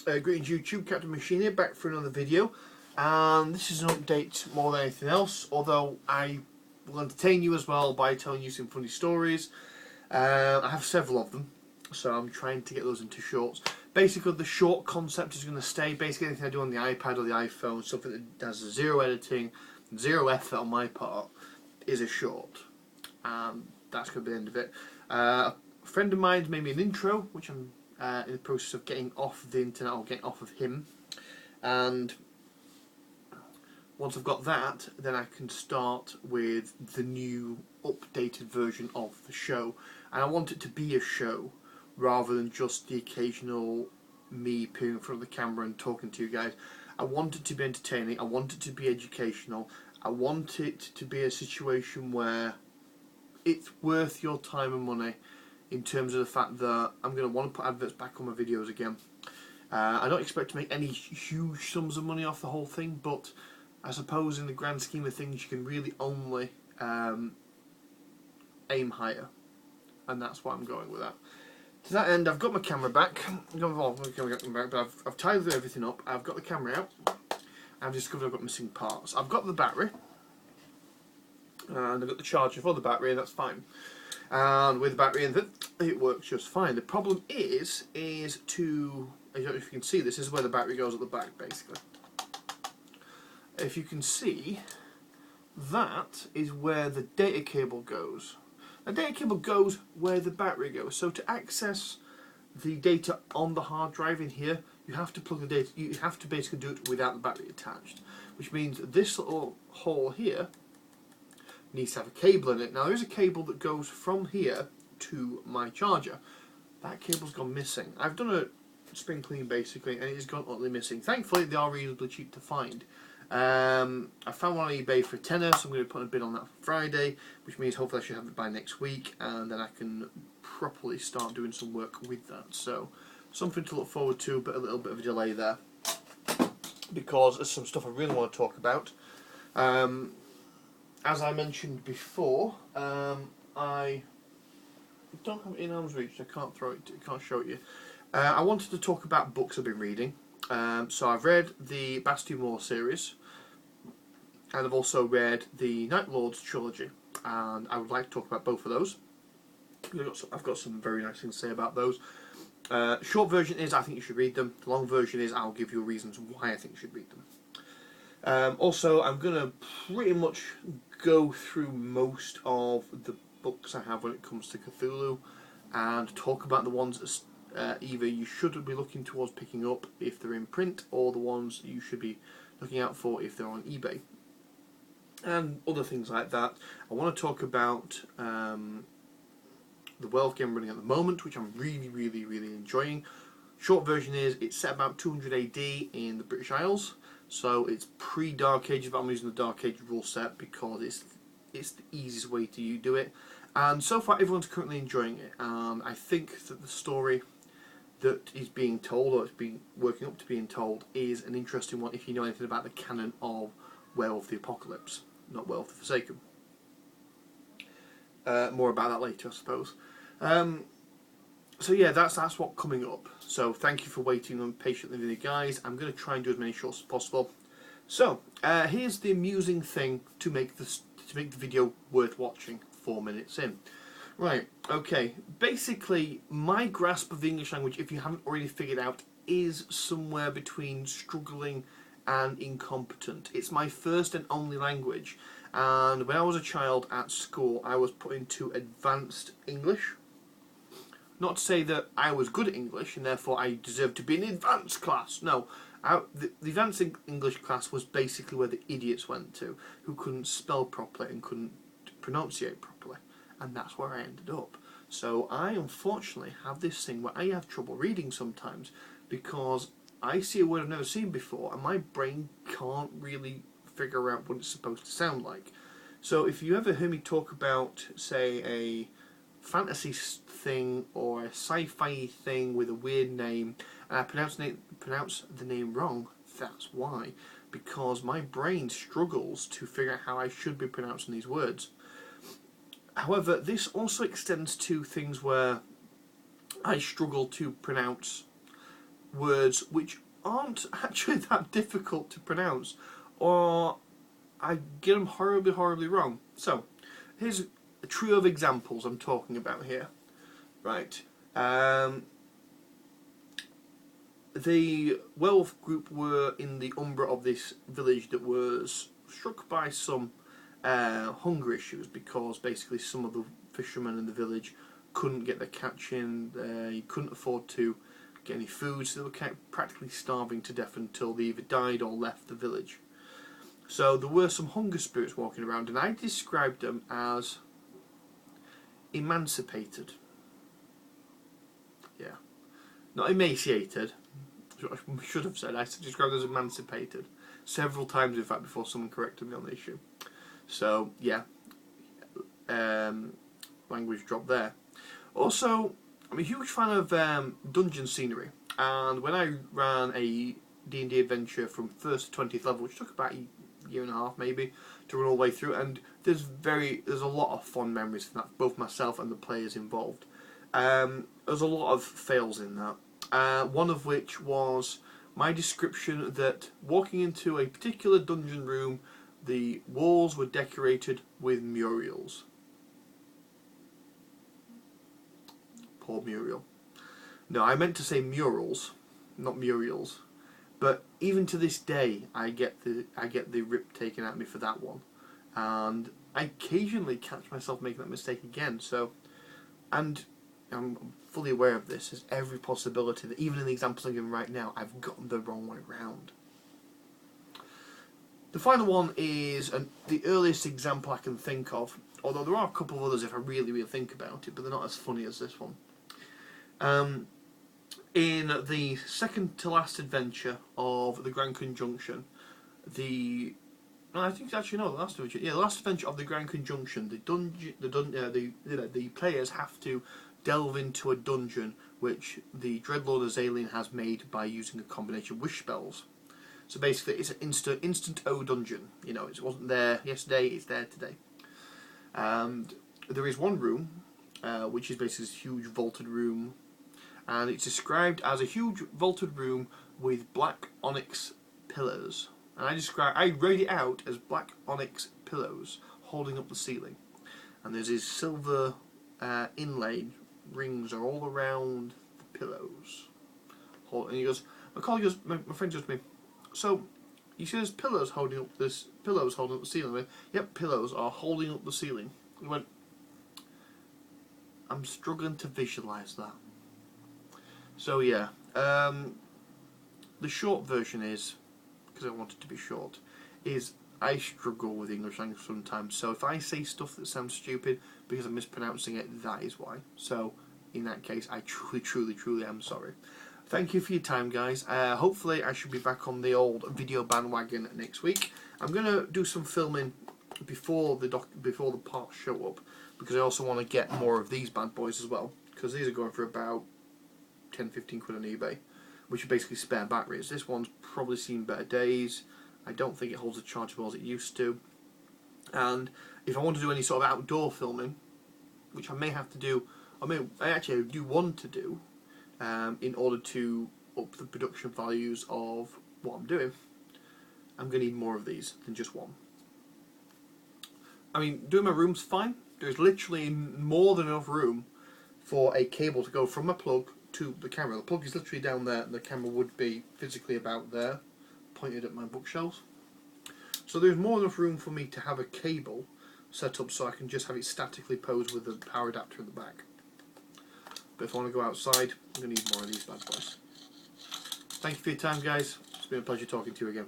Greetings YouTube, Captain Machine here, back for another video, and this is an update more than anything else, although I will entertain you as well by telling you some funny stories. I have several of them, so I'm trying to get those into shorts. Basically the short concept is going to stay, basically anything I do on the iPad or the iPhone, something that has zero editing, zero effort on my part, is a short, and that's going to be the end of it. A friend of mine's made me an intro, which I'm in the process of getting off the internet, or getting off of him, and once I've got that, then I can start with the new updated version of the show. And I want it to be a show rather than just the occasional me appearing in front of the camera and talking to you guys. I want it to be entertaining, I want it to be educational, I want it to be a situation where it's worth your time and money, in terms of the fact that I'm going to want to put adverts back on my videos again. I don't expect to make any huge sums of money off the whole thing, but I suppose in the grand scheme of things you can really only aim higher, and that's why I'm going with that. To that end, I've got my camera back. But I've tied everything up. I've got the camera out. I've discovered I've got missing parts. I've got the battery, and I've got the charger for the battery, and that's fine. And with the battery in it works just fine. The problem is to, I don't know if you can see, this is where the battery goes at the back, basically. If you can see, that is where the data cable goes. The data cable goes where the battery goes. So to access the data on the hard drive in here, you have to plug the data, you have to basically do it without the battery attached. Which means this little hole here needs to have a cable in it. Now there is a cable that goes from here to my charger. That cable's gone missing. I've done a spring clean basically, and it's gone utterly missing. Thankfully they are reasonably cheap to find. I found one on eBay for £10, so I'm going to put a bid on that for Friday, which means hopefully I should have it by next week, and then I can properly start doing some work with that. So something to look forward to, but a little bit of a delay there, because there's some stuff I really want to talk about. As I mentioned before, I don't have it in arm's reach. I can't throw it. I can't show it you. I wanted to talk about books I've been reading. So I've read the Bastille Moore series, and I've also read the Night Lords trilogy, and I would like to talk about both of those. I've got some very nice things to say about those. Short version is I think you should read them. The long version is I'll give you reasons why I think you should read them. Also, I'm going to pretty much go through most of the books I have when it comes to Cthulhu, and talk about the ones that either you should be looking towards picking up if they're in print, or the ones you should be looking out for if they're on eBay, and other things like that. I want to talk about the Wealth game running at the moment, which I'm really enjoying. Short version is it's set about 200 AD in the British Isles. So it's pre-Dark Ages, but I'm using the Dark Age rule set because it's the easiest way to do it. And so far everyone's currently enjoying it. And I think that the story that is being told, or it's been working up to being told, is an interesting one if you know anything about the canon of Werewolf the Apocalypse, not Werewolf the Forsaken. More about that later, I suppose. So yeah, that's what's coming up. So thank you for waiting on patiently with me, guys. I'm going to try and do as many shorts as possible. So here's the amusing thing to make the video worth watching. 4 minutes in. Right. Okay. Basically, my grasp of the English language, if you haven't already figured out, is somewhere between struggling and incompetent. It's my first and only language, and when I was a child at school, I was put into advanced English. Not to say that I was good at English and therefore I deserved to be in the advanced class. No, the advanced English class was basically where the idiots went to, who couldn't spell properly and couldn't pronunciate properly, and that's where I ended up. So I unfortunately have this thing where I have trouble reading sometimes, because I see a word I've never seen before and my brain can't really figure out what it's supposed to sound like. So if you ever hear me talk about, say, a fantasy thing or a sci-fi thing with a weird name, and I pronounce the name wrong, that's why. Because my brain struggles to figure out how I should be pronouncing these words. However, this also extends to things where I struggle to pronounce words which aren't actually that difficult to pronounce, or I get them horribly, horribly wrong. So, here's a trio of examples I'm talking about here. Right. The werewolf group were in the umbra of this village that was struck by some hunger issues, because basically some of the fishermen in the village couldn't get their catch in, they couldn't afford to get any food, so they were practically starving to death until they either died or left the village. So there were some hunger spirits walking around, and I described them as emancipated. Yeah. Not emaciated. I should have said. I described them as emancipated. Several times, in fact, before someone corrected me on the issue. So, yeah. Language drop there. Also, I'm a huge fan of dungeon scenery. And when I ran a D&D adventure from 1st to 20th level, which took about a year and a half maybe to run all the way through, and there's a lot of fond memories from that, both myself and the players involved. There's a lot of fails in that. One of which was my description that walking into a particular dungeon room, the walls were decorated with murals. Poor Muriel. No, I meant to say murals, not murals. But even to this day, I get the rip taken at me for that one, and I occasionally catch myself making that mistake again. So, and I'm fully aware of this. There's every possibility that even in the examples I'm giving right now, I've gotten the wrong way round. The final one is the earliest example I can think of, although there are a couple of others if I really, really think about it, but they're not as funny as this one. In the second to last adventure of the Grand Conjunction, the last adventure of the Grand Conjunction, the players have to delve into a dungeon which the Dreadlord Azalien has made by using a combination of wish spells. So basically, it's an instant O dungeon. You know, it wasn't there yesterday; it's there today. And there is one room, which is basically this huge vaulted room. And it's described as a huge vaulted room with black onyx pillars. And I read it out as black onyx pillows holding up the ceiling. And there's these silver inlaid rings are all around the pillows. And he goes, my friend goes to me, so you see there's pillows holding up the ceiling. I went, yep, pillows are holding up the ceiling. He went, I'm struggling to visualise that. So yeah, the short version is, because I want it to be short, is I struggle with English language sometimes. So if I say stuff that sounds stupid because I'm mispronouncing it, that is why. So in that case, I truly, truly, truly am sorry. Thank you for your time, guys. Hopefully I should be back on the old video bandwagon next week. I'm going to do some filming before the parts show up, because I also want to get more of these bad boys as well, because these are going for about 10-15 quid on eBay, which are basically spare batteries. This one's probably seen better days. I don't think it holds the charge as well as it used to. And if I want to do any sort of outdoor filming, which I may have to do, I actually do want to do, in order to up the production values of what I'm doing, I'm going to need more of these than just one. I mean, doing my room's fine. There's literally more than enough room for a cable to go from my plug to the camera. The plug is literally down there, and the camera would be physically about there, pointed at my bookshelves. So there's more than enough room for me to have a cable set up so I can just have it statically posed with the power adapter in the back. But if I want to go outside, I'm going to need more of these bad boys. Thank you for your time, guys. It's been a pleasure talking to you again.